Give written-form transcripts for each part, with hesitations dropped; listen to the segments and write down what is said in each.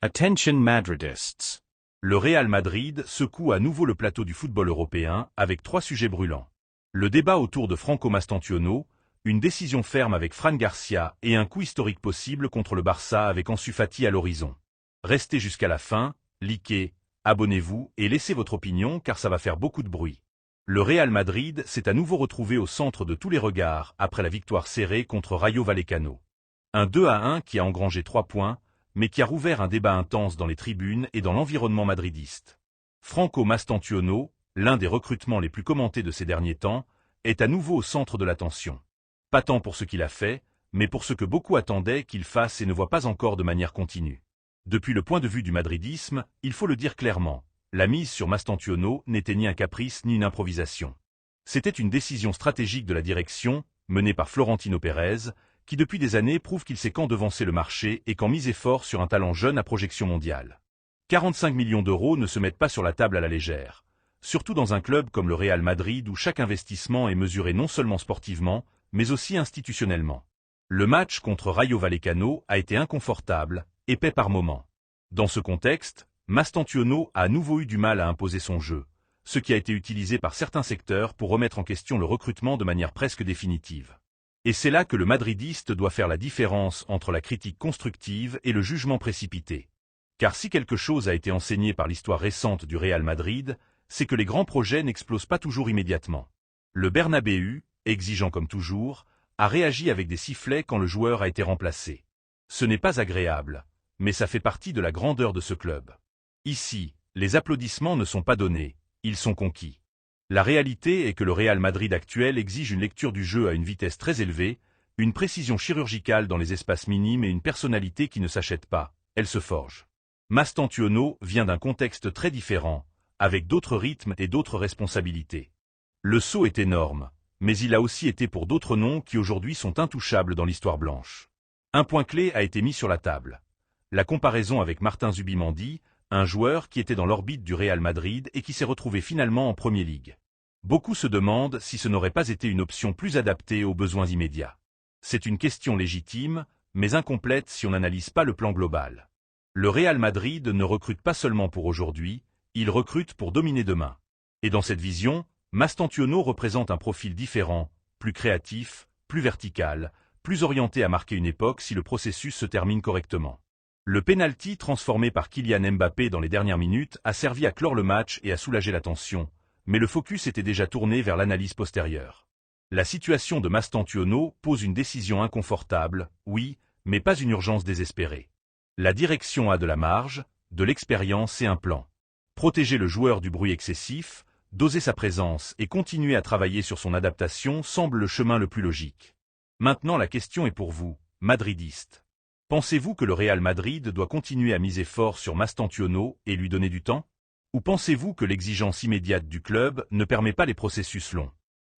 Attention Madridists. Le Real Madrid secoue à nouveau le plateau du football européen avec 3 sujets brûlants. Le débat autour de Franco Mastantuono, une décision ferme avec Fran Garcia et un coup historique possible contre le Barça avec Ansu Fati à l'horizon. Restez jusqu'à la fin, likez, abonnez-vous et laissez votre opinion car ça va faire beaucoup de bruit. Le Real Madrid s'est à nouveau retrouvé au centre de tous les regards après la victoire serrée contre Rayo Vallecano. Un 2-1 qui a engrangé 3 points, mais qui a rouvert un débat intense dans les tribunes et dans l'environnement madridiste. Franco Mastantuono, l'un des recrutements les plus commentés de ces derniers temps, est à nouveau au centre de l'attention. Pas tant pour ce qu'il a fait, mais pour ce que beaucoup attendaient qu'il fasse et ne voient pas encore de manière continue. Depuis le point de vue du madridisme, il faut le dire clairement, la mise sur Mastantuono n'était ni un caprice ni une improvisation. C'était une décision stratégique de la direction, menée par Florentino Pérez, qui depuis des années prouve qu'il sait quand devancer le marché et quand miser fort sur un talent jeune à projection mondiale. 45 millions d'euros ne se mettent pas sur la table à la légère, surtout dans un club comme le Real Madrid où chaque investissement est mesuré non seulement sportivement, mais aussi institutionnellement. Le match contre Rayo Vallecano a été inconfortable, épais par moments. Dans ce contexte, Mastantuono a à nouveau eu du mal à imposer son jeu, ce qui a été utilisé par certains secteurs pour remettre en question le recrutement de manière presque définitive. Et c'est là que le madridiste doit faire la différence entre la critique constructive et le jugement précipité. Car si quelque chose a été enseigné par l'histoire récente du Real Madrid, c'est que les grands projets n'explosent pas toujours immédiatement. Le Bernabéu, exigeant comme toujours, a réagi avec des sifflets quand le joueur a été remplacé. Ce n'est pas agréable, mais ça fait partie de la grandeur de ce club. Ici, les applaudissements ne sont pas donnés, ils sont conquis. La réalité est que le Real Madrid actuel exige une lecture du jeu à une vitesse très élevée, une précision chirurgicale dans les espaces minimes et une personnalité qui ne s'achète pas, elle se forge. Mastantuono vient d'un contexte très différent, avec d'autres rythmes et d'autres responsabilités. Le saut est énorme, mais il a aussi été pour d'autres noms qui aujourd'hui sont intouchables dans l'histoire blanche. Un point clé a été mis sur la table. La comparaison avec Martin Zubimendi, un joueur qui était dans l'orbite du Real Madrid et qui s'est retrouvé finalement en Premier League. Beaucoup se demandent si ce n'aurait pas été une option plus adaptée aux besoins immédiats. C'est une question légitime, mais incomplète si on n'analyse pas le plan global. Le Real Madrid ne recrute pas seulement pour aujourd'hui, il recrute pour dominer demain. Et dans cette vision, Mastantuono représente un profil différent, plus créatif, plus vertical, plus orienté à marquer une époque si le processus se termine correctement. Le pénalty transformé par Kylian Mbappé dans les dernières minutes a servi à clore le match et à soulager la tension, mais le focus était déjà tourné vers l'analyse postérieure. La situation de Mastantuono pose une décision inconfortable, oui, mais pas une urgence désespérée. La direction a de la marge, de l'expérience et un plan. Protéger le joueur du bruit excessif, doser sa présence et continuer à travailler sur son adaptation semble le chemin le plus logique. Maintenant la question est pour vous, madridistes. Pensez-vous que le Real Madrid doit continuer à miser fort sur Mastantuono et lui donner du temps? Ou pensez-vous que l'exigence immédiate du club ne permet pas les processus longs?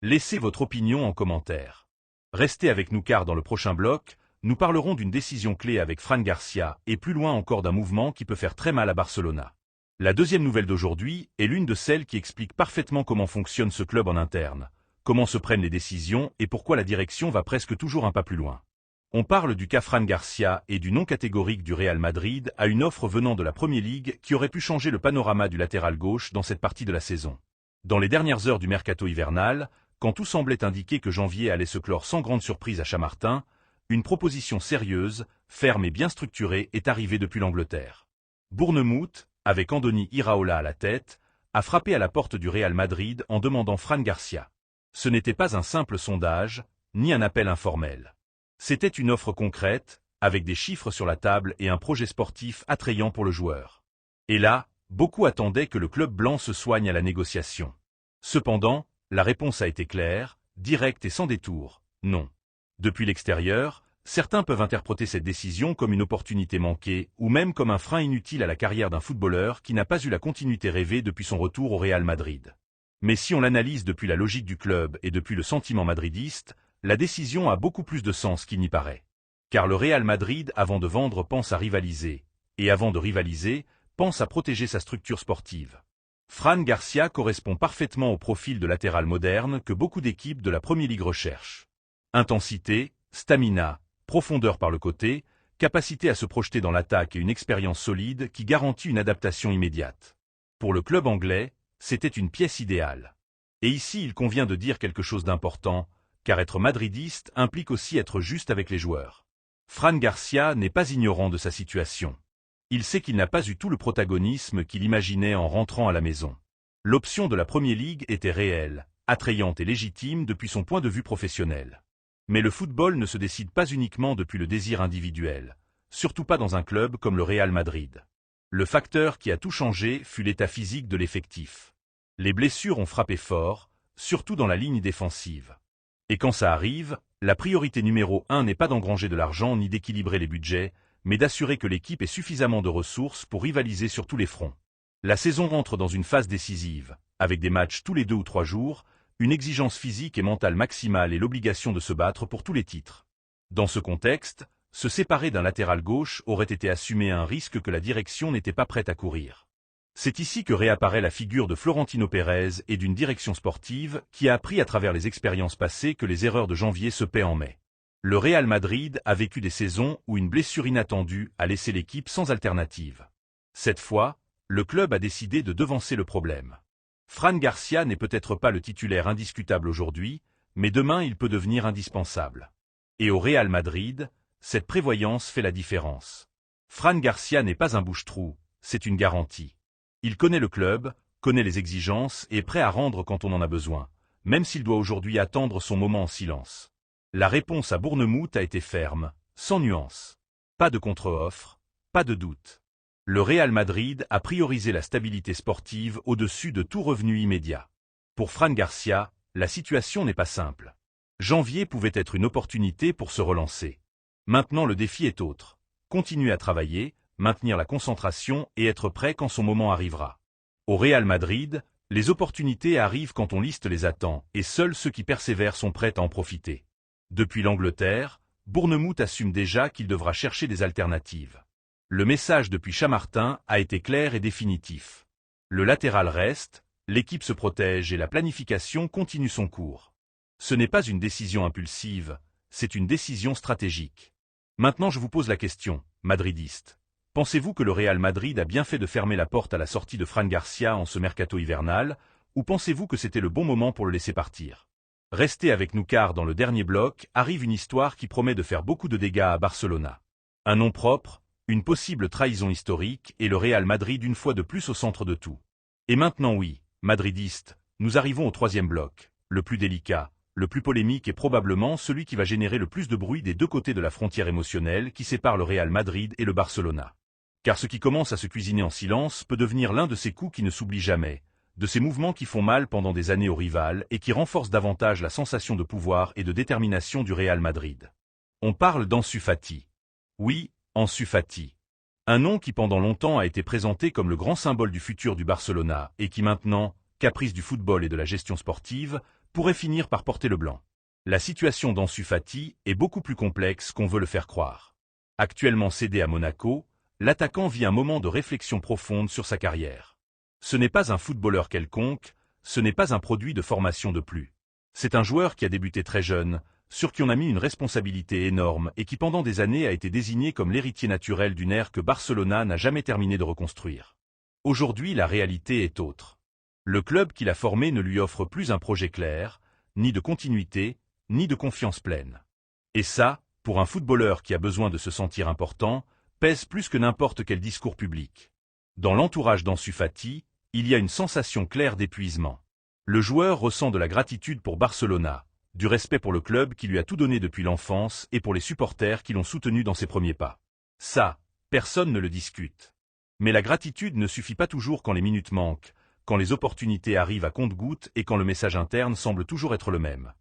Laissez votre opinion en commentaire. Restez avec nous car dans le prochain bloc, nous parlerons d'une décision clé avec Fran Garcia et plus loin encore d'un mouvement qui peut faire très mal à Barcelona. La deuxième nouvelle d'aujourd'hui est l'une de celles qui explique parfaitement comment fonctionne ce club en interne, comment se prennent les décisions et pourquoi la direction va presque toujours un pas plus loin. On parle du cas Fran Garcia et du non catégorique du Real Madrid à une offre venant de la Premier League qui aurait pu changer le panorama du latéral gauche dans cette partie de la saison. Dans les dernières heures du mercato hivernal, quand tout semblait indiquer que janvier allait se clore sans grande surprise à Chamartin, une proposition sérieuse, ferme et bien structurée est arrivée depuis l'Angleterre. Bournemouth, avec Andoni Iraola à la tête, a frappé à la porte du Real Madrid en demandant Fran Garcia. Ce n'était pas un simple sondage, ni un appel informel. C'était une offre concrète, avec des chiffres sur la table et un projet sportif attrayant pour le joueur. Et là, beaucoup attendaient que le club blanc se soigne à la négociation. Cependant, la réponse a été claire, directe et sans détour, non. Depuis l'extérieur, certains peuvent interpréter cette décision comme une opportunité manquée ou même comme un frein inutile à la carrière d'un footballeur qui n'a pas eu la continuité rêvée depuis son retour au Real Madrid. Mais si on l'analyse depuis la logique du club et depuis le sentiment madridiste, la décision a beaucoup plus de sens qu'il n'y paraît. Car le Real Madrid, avant de vendre, pense à rivaliser, et avant de rivaliser, pense à protéger sa structure sportive. Fran Garcia correspond parfaitement au profil de latéral moderne que beaucoup d'équipes de la Premier League recherchent. Intensité, stamina, profondeur par le côté, capacité à se projeter dans l'attaque et une expérience solide qui garantit une adaptation immédiate. Pour le club anglais, c'était une pièce idéale. Et ici il convient de dire quelque chose d'important, car être madridiste implique aussi être juste avec les joueurs. Fran Garcia n'est pas ignorant de sa situation. Il sait qu'il n'a pas eu tout le protagonisme qu'il imaginait en rentrant à la maison. L'option de la Premier League était réelle, attrayante et légitime depuis son point de vue professionnel. Mais le football ne se décide pas uniquement depuis le désir individuel, surtout pas dans un club comme le Real Madrid. Le facteur qui a tout changé fut l'état physique de l'effectif. Les blessures ont frappé fort, surtout dans la ligne défensive. Et quand ça arrive, la priorité numéro 1 n'est pas d'engranger de l'argent ni d'équilibrer les budgets, mais d'assurer que l'équipe ait suffisamment de ressources pour rivaliser sur tous les fronts. La saison rentre dans une phase décisive, avec des matchs tous les 2 ou 3 jours, une exigence physique et mentale maximale et l'obligation de se battre pour tous les titres. Dans ce contexte, se séparer d'un latéral gauche aurait été assumer un risque que la direction n'était pas prête à courir. C'est ici que réapparaît la figure de Florentino Pérez et d'une direction sportive qui a appris à travers les expériences passées que les erreurs de janvier se paient en mai. Le Real Madrid a vécu des saisons où une blessure inattendue a laissé l'équipe sans alternative. Cette fois, le club a décidé de devancer le problème. Fran Garcia n'est peut-être pas le titulaire indiscutable aujourd'hui, mais demain il peut devenir indispensable. Et au Real Madrid, cette prévoyance fait la différence. Fran Garcia n'est pas un bouche-trou, c'est une garantie. Il connaît le club, connaît les exigences et est prêt à rendre quand on en a besoin, même s'il doit aujourd'hui attendre son moment en silence. La réponse à Bournemouth a été ferme, sans nuance. Pas de contre-offre, pas de doute. Le Real Madrid a priorisé la stabilité sportive au-dessus de tout revenu immédiat. Pour Fran Garcia, la situation n'est pas simple. Janvier pouvait être une opportunité pour se relancer. Maintenant le défi est autre. Continuer à travailler, maintenir la concentration et être prêt quand son moment arrivera. Au Real Madrid, les opportunités arrivent quand on liste les attend et seuls ceux qui persévèrent sont prêts à en profiter. Depuis l'Angleterre, Bournemouth assume déjà qu'il devra chercher des alternatives. Le message depuis Chamartin a été clair et définitif. Le latéral reste, l'équipe se protège et la planification continue son cours. Ce n'est pas une décision impulsive, c'est une décision stratégique. Maintenant je vous pose la question, madridiste. Pensez-vous que le Real Madrid a bien fait de fermer la porte à la sortie de Fran Garcia en ce mercato hivernal, ou pensez-vous que c'était le bon moment pour le laisser partir? Restez avec nous car dans le dernier bloc arrive une histoire qui promet de faire beaucoup de dégâts à Barcelona. Un nom propre, une possible trahison historique et le Real Madrid une fois de plus au centre de tout. Et maintenant oui, madridistes, nous arrivons au troisième bloc, le plus délicat, le plus polémique et probablement celui qui va générer le plus de bruit des deux côtés de la frontière émotionnelle qui sépare le Real Madrid et le Barcelona. Car ce qui commence à se cuisiner en silence peut devenir l'un de ces coups qui ne s'oublient jamais, de ces mouvements qui font mal pendant des années au rival et qui renforcent davantage la sensation de pouvoir et de détermination du Real Madrid. On parle d'Ansu Fati. Oui, Ansu Fati. Un nom qui pendant longtemps a été présenté comme le grand symbole du futur du Barcelona et qui maintenant, caprice du football et de la gestion sportive, pourrait finir par porter le blanc. La situation d'Ansu Fati est beaucoup plus complexe qu'on veut le faire croire. Actuellement cédé à Monaco, l'attaquant vit un moment de réflexion profonde sur sa carrière. Ce n'est pas un footballeur quelconque, ce n'est pas un produit de formation de plus. C'est un joueur qui a débuté très jeune, sur qui on a mis une responsabilité énorme et qui pendant des années a été désigné comme l'héritier naturel d'une ère que Barcelona n'a jamais terminé de reconstruire. Aujourd'hui la réalité est autre. Le club qu'il a formé ne lui offre plus un projet clair, ni de continuité, ni de confiance pleine. Et ça, pour un footballeur qui a besoin de se sentir important, pèse plus que n'importe quel discours public. Dans l'entourage d'Ansu Fati, il y a une sensation claire d'épuisement. Le joueur ressent de la gratitude pour Barcelona, du respect pour le club qui lui a tout donné depuis l'enfance et pour les supporters qui l'ont soutenu dans ses premiers pas. Ça, personne ne le discute. Mais la gratitude ne suffit pas toujours quand les minutes manquent, quand les opportunités arrivent à compte-gouttes et quand le message interne semble toujours être le même.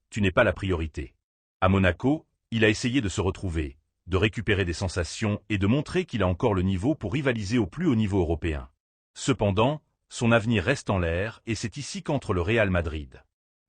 Tu n'es pas la priorité. À Monaco, il a essayé de se retrouver, de récupérer des sensations et de montrer qu'il a encore le niveau pour rivaliser au plus haut niveau européen. Cependant, son avenir reste en l'air et c'est ici qu'entre le Real Madrid.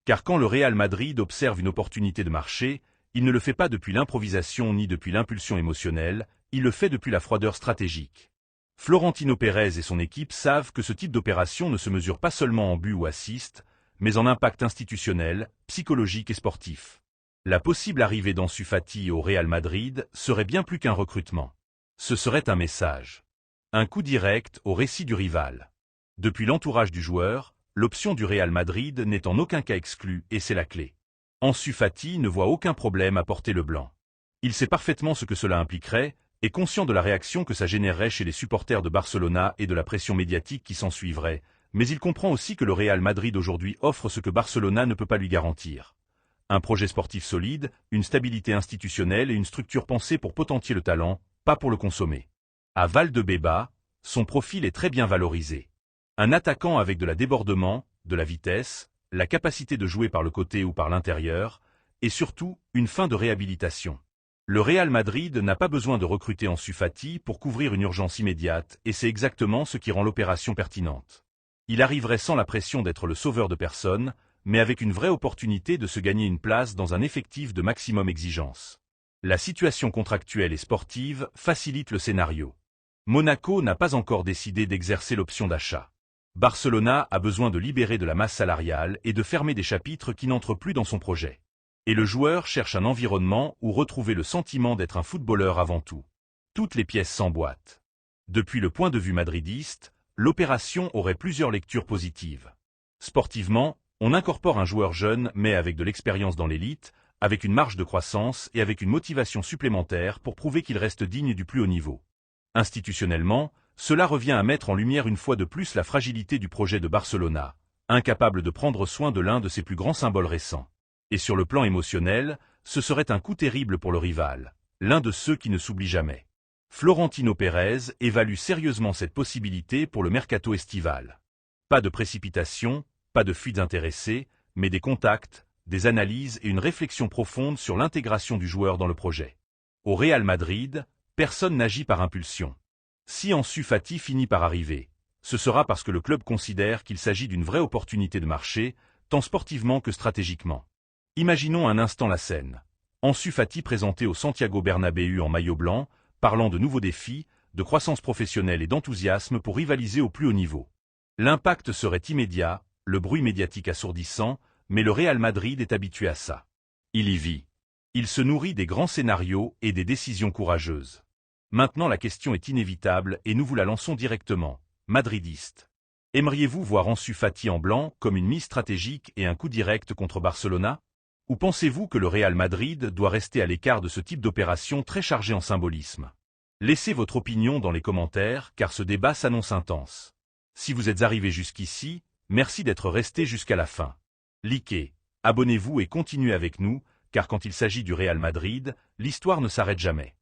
Car quand le Real Madrid observe une opportunité de marché, il ne le fait pas depuis l'improvisation ni depuis l'impulsion émotionnelle, il le fait depuis la froideur stratégique. Florentino Pérez et son équipe savent que ce type d'opération ne se mesure pas seulement en but ou assist, mais en impact institutionnel, psychologique et sportif. La possible arrivée d'Ansu Fati au Real Madrid serait bien plus qu'un recrutement. Ce serait un message. Un coup direct au récit du rival. Depuis l'entourage du joueur, l'option du Real Madrid n'est en aucun cas exclue et c'est la clé. Ansu Fati ne voit aucun problème à porter le blanc. Il sait parfaitement ce que cela impliquerait, et conscient de la réaction que ça générerait chez les supporters de Barcelona et de la pression médiatique qui s'ensuivrait, mais il comprend aussi que le Real Madrid aujourd'hui offre ce que Barcelona ne peut pas lui garantir. Un projet sportif solide, une stabilité institutionnelle et une structure pensée pour potentier le talent, pas pour le consommer. À Valdebeba, son profil est très bien valorisé. Un attaquant avec de la débordement, de la vitesse, la capacité de jouer par le côté ou par l'intérieur, et surtout, une fin de réhabilitation. Le Real Madrid n'a pas besoin de recruter Ansu Fati pour couvrir une urgence immédiate, et c'est exactement ce qui rend l'opération pertinente. Il arriverait sans la pression d'être le sauveur de personne, mais avec une vraie opportunité de se gagner une place dans un effectif de maximum exigence. La situation contractuelle et sportive facilite le scénario. Monaco n'a pas encore décidé d'exercer l'option d'achat. Barcelona a besoin de libérer de la masse salariale et de fermer des chapitres qui n'entrent plus dans son projet. Et le joueur cherche un environnement où retrouver le sentiment d'être un footballeur avant tout. Toutes les pièces s'emboîtent. Depuis le point de vue madridiste, l'opération aurait plusieurs lectures positives. Sportivement, on incorpore un joueur jeune mais avec de l'expérience dans l'élite, avec une marge de croissance et avec une motivation supplémentaire pour prouver qu'il reste digne du plus haut niveau. Institutionnellement, cela revient à mettre en lumière une fois de plus la fragilité du projet de Barcelona, incapable de prendre soin de l'un de ses plus grands symboles récents. Et sur le plan émotionnel, ce serait un coup terrible pour le rival, l'un de ceux qui ne s'oublie jamais. Florentino Pérez évalue sérieusement cette possibilité pour le mercato estival. Pas de précipitation, pas de fuites intéressées, mais des contacts, des analyses et une réflexion profonde sur l'intégration du joueur dans le projet. Au Real Madrid, personne n'agit par impulsion. Si Ansu Fati finit par arriver, ce sera parce que le club considère qu'il s'agit d'une vraie opportunité de marché, tant sportivement que stratégiquement. Imaginons un instant la scène. Ansu Fati présenté au Santiago Bernabéu en maillot blanc, parlant de nouveaux défis, de croissance professionnelle et d'enthousiasme pour rivaliser au plus haut niveau. L'impact serait immédiat, le bruit médiatique assourdissant, mais le Real Madrid est habitué à ça. Il y vit. Il se nourrit des grands scénarios et des décisions courageuses. Maintenant la question est inévitable et nous vous la lançons directement, madridistes. Aimeriez-vous voir Ansu Fati en blanc comme une mise stratégique et un coup direct contre Barcelona? Ou pensez-vous que le Real Madrid doit rester à l'écart de ce type d'opération très chargée en symbolisme? Laissez votre opinion dans les commentaires car ce débat s'annonce intense. Si vous êtes arrivé jusqu'ici, merci d'être resté jusqu'à la fin. Likez, abonnez-vous et continuez avec nous, car quand il s'agit du Real Madrid, l'histoire ne s'arrête jamais.